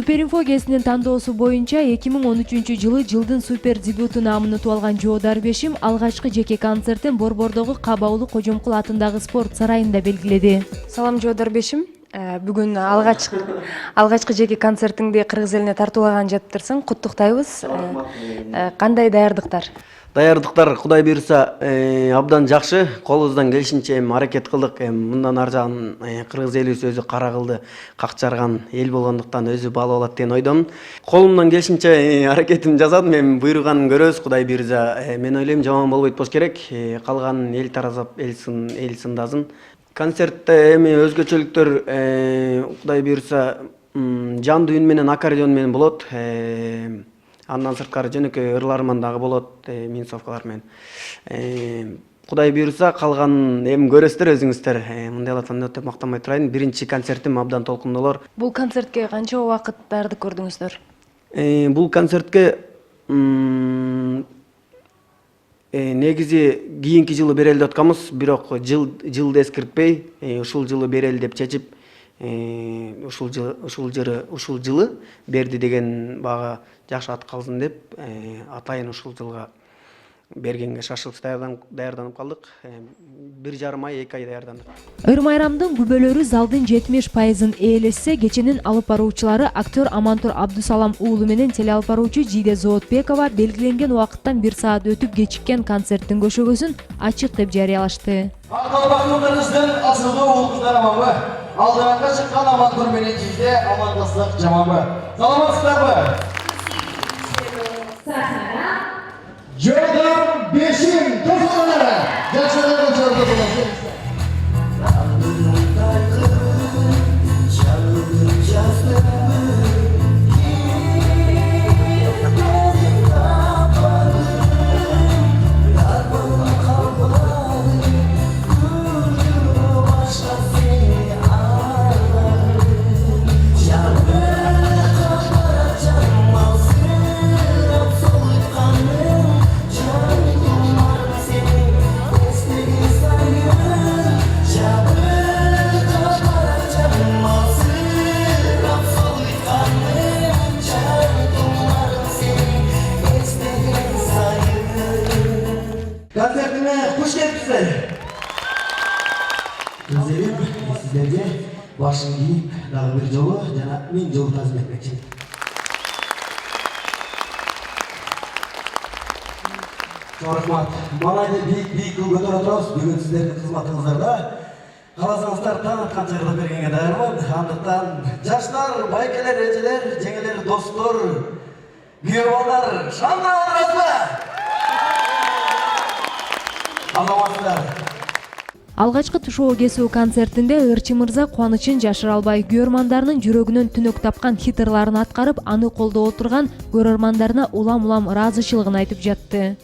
Суперинфо гезитинин тандоосу боюнча 2013-жылы жылдын супер дебюту наамын утуп алган Жоо Дарбешим алгачкы жеке концертин Борбордогу Кабаулы Кожомкул атындагы спорт сарайында белгиледи. Салам Жоо Дарбешим. Бүгүн алгачкы жеке концертиңди кыргыз элине тартуулаган жатыптырсың. Куттуктайбыз. Кандай даярдыктар? Даярдыктар Кудай буйрса абдан жакшы. Колубуздан келишинче аракет кылдык. Мындан ар жагын кыргыз элибиз өзү кара кылды, какчарган эл болгондуктан өзү баалы болот деген ойдомун. Колумдан келишинче аракетимди жасадым. Эми буйруганын көрөбүз. Кудай буйрса, мен ойлойм жаман болбойт болуш керек. Калган эл таразап эл сындазын. Концертте эми өзгөчөлүктөр Кудай буйрса жандуу үн менен аккордеон менен болот. Андан сырткары жөнөкөй ырларман дагы болот, минусовкалар менен. Кудай буйрса калганын эми көрөсүздөр өзүңүздөр. Мындай эле өтө мактанбай турайын. Биринчи концертим абдан толкундолор. Бул концертке канча убакыт даярдык көрдүңүздөр? Бул концертке негизи кийинки жылы берели деп атканбыз, бирок жылды эскертпей, ушул жылы берели деп чечип, ушул жылы берди деген бага жакшы ат калсын деп, атайын ушул жылга бергенге шашылып даярданып калдык. 1,5 ай, 2 ай даярдандык. Ыр-майрамдын күбөлөрү залдын 70%-ын ээлесе, кеченин алып баруучулары актер Амантур Абдусалам уулу менен телеалып баруучу Жиде Зоотбекова белгиленген убакыттан 1 саат өтүп кечиккен концерттин көшөгөсүн ачык деп жарыялашты. Калбактууларыбыздын асылдуу уулкуздар аманбы? Алдыранга чыккан Амантур менен Жиде амандыктык жаманбы? Саламатсыздарбы? Жоо Дарбешим тосолары жакшыдан чыгарып концертиме куш келипсиздер. Өзелим сиздерге башын кийип дагы бир жолу жана 1000 жолу тазим этмекчимин. Чоң рахмат. Малайды бийик көтөрө турабыз. Бүгүн сиздердин кызматыңыздарда кааласаңыздар таң атканча кылып бергенге даярмын. Андыктан жаштар, байкелер, эжелер, жеңелер, достор, күйөө балдар, шаңга алдырасызбы? Алгачкы тушоо кесүү концертинде ырчы мырза кубанычын жашыра албай, көрөрмандарынын жүрөгүнөн түнөк тапкан хит ырларын аткарып, аны колдоп отурган көрөрмандарына улам ыраазычылыгын айтып жатты.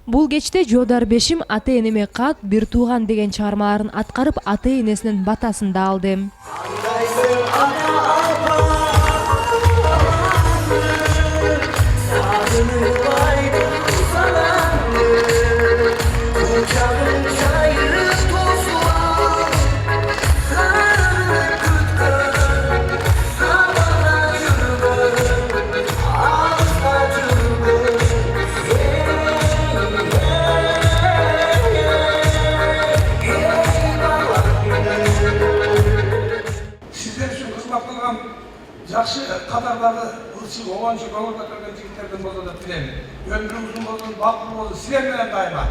Бул кечте Жоо Дарбешим ата-энеме кат, бир тууган деген чыгармаларын аткарып, ата-энесинин батасын да алды. Жақсы қатардағы ұрсы оғаншы көңілді көрген жігіттердің болса да білемін. Өмірі ұзын болсын, бақытты болсын, сіздермен дайыма.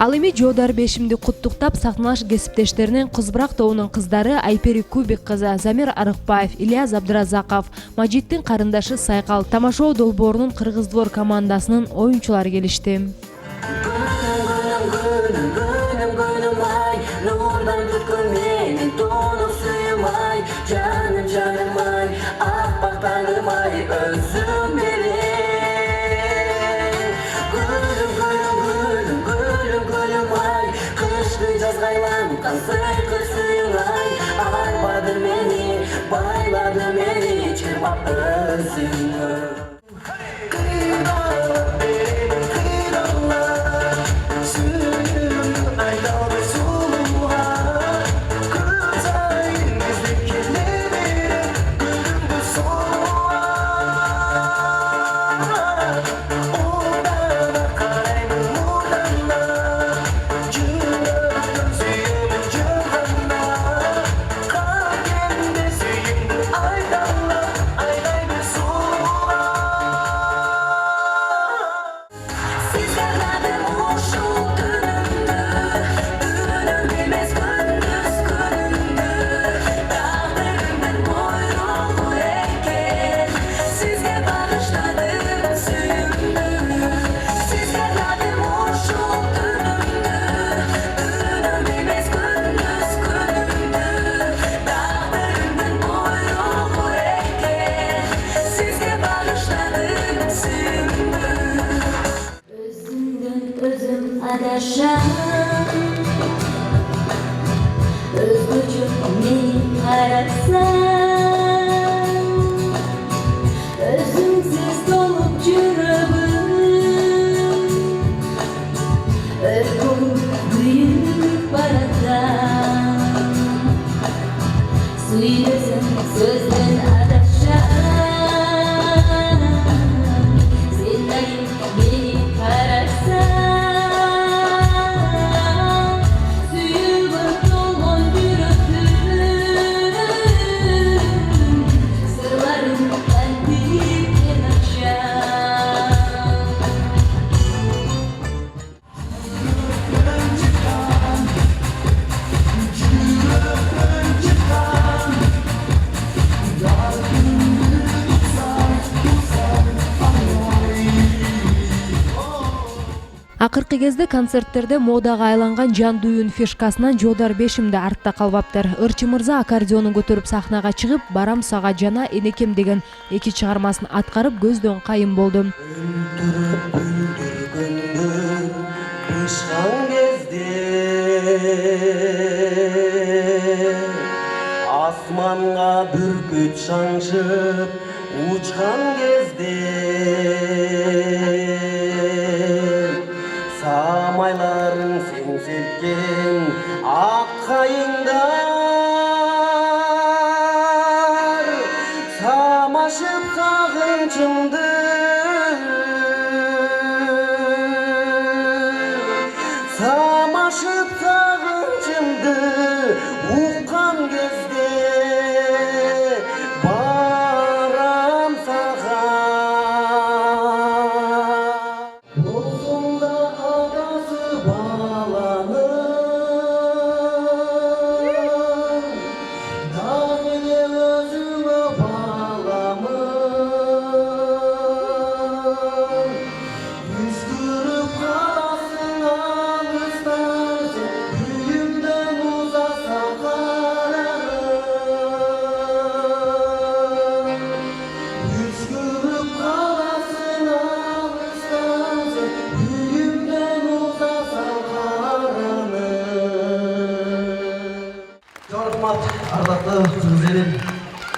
Ал эми Жоо Дарбешимди куттуктап сахналаш кесиптештеринен Кызбырак тобунун кыздары Айпери Кубик кызы, Замир Арыкбаев, Ильяс Абдыразаков, Мажиттин карындашы Сайкал, Тамашоо долбоорунун Кыргыз двор командасынын оюнчулары келишти. Bayladı beni çırpıp özünü. Özgücü beni arasan, özümsüz dolup yürübüm, öyküm büyük baradan, söylesem sözden adaşan, sen dayım beni arasan. Акыркы кезде концерттерде модага айланган жан дүйүн фишкасынан Жоо Дарбешим да артта калбаптыр. Ырчы мырза аккордеонун көтөрүп сахнага чыгып, Барам сага жана Энекем деген эки чыгармасын аткарып көздөн кайын болду. Асманга бүркүт шаңшып учкан кезде самайларын сеңселткен ак кайыңдар самашып сагынчымды самашып сагынчымды уккан кезде барам сага болсоңда атасы баланын дагыне өзүңө баламын үскүрүп каласың алыстан үйүмдөн узаса караным үскүрүп каласың алыстан үйүмдөн узаса караным. Жормат ардактуу кыз элим,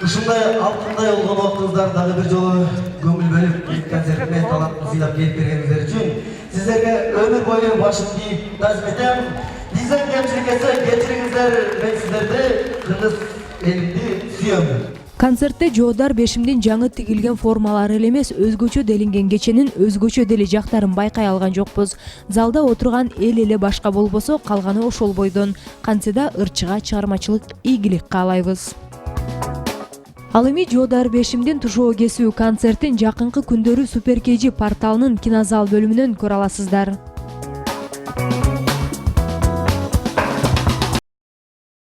ушундай алтындай болгон убактыңыздар дагы бир жолу көңүл бөлүп концертиме талантты сыйлап келип бергениңиздер үчүн сиздерге өмүр бою башымды ийип таазим этем. Бизден кемчилик кетсе кечириңиздер, мен сиздерди кыргыз элимди сүйөм. Концертте Жоо Дарбешимдин жаңы тигилген формалары эле эмес, өзгөчө делинген кеченин өзгөчө деле жактарын байкай алган жокпуз. Залда отурган эл эле башка болбосо, калганы ошол бойдон. Кантсе да ырчыга чыгармачылык ийгилик каалайбыз. Ал эми Жоо Дарбешимдин тушоо кесүү концертин жакынкы күндөрү Супер KG порталынын кинозал бөлүмүнөн көрө аласыздар.